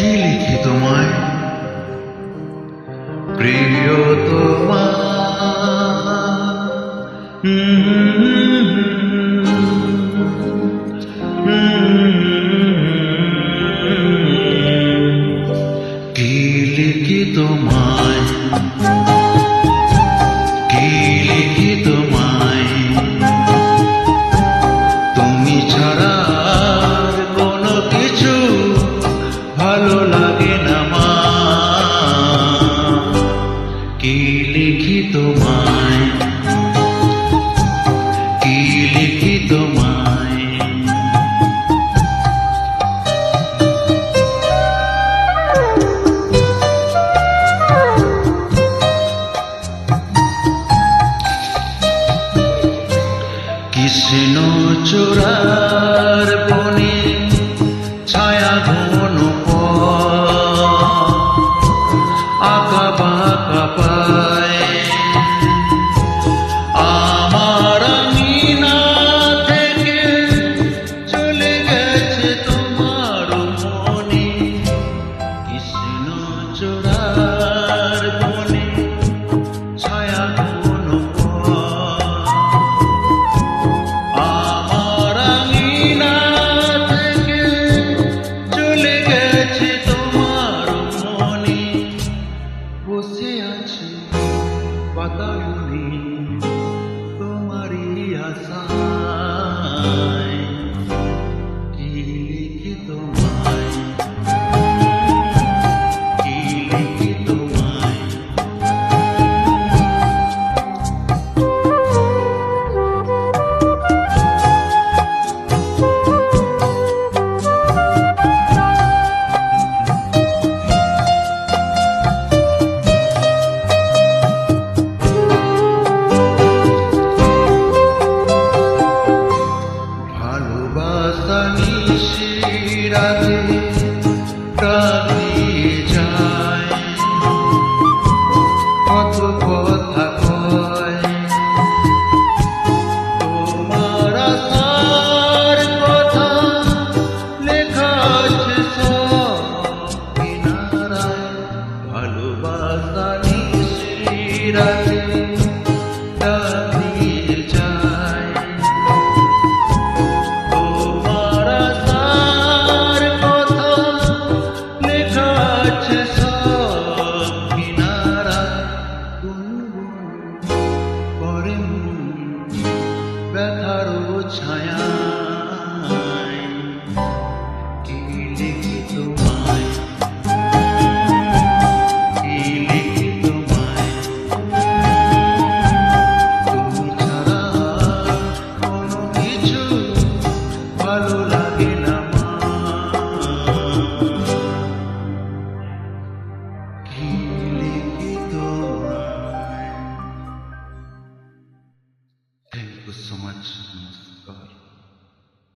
কি লিখি তোমায় প্রিয়তমা, কি লিখি তোমায়, কি লিখি তোমায়, তুমি ছাড়া আর কোনো কিছু ভালো লাগে না মা। কি লিখি তোমায়, কি লিখি তোমায়, কৃষ্ণ চূড়ার বনে ছায়া ঘন আঁকা বাঁকা পায়, আমার আঙিনা থেকে চলে গেছে তোমার মনে। কৃষ্ণ চূড়ার বনে ছায়া ঘন আমার আঙিনা থেকে চলে গেছে তোমার মনে। বসে আছে বাতায়নে তোমারই আশায়, কি লিখি তোমায়, কি লিখি তোমায়, রাতে প্রাণ দিয়ে যায়, কত কথা কয়, তোমার আসার কথা লেখা আছে সব কিনারায়। ভালোবাসা নিশি রাতে প্রাণ দিয়ে যায়, ব্যথারও ছায়ায়, কি লিখি তোমায়, কি লিখি তোমায়, তুমি ছাড়া কোনো কিছু ভালো লাগে না মা। কি লিখি তোমায়। Thank you so much. Namaskar.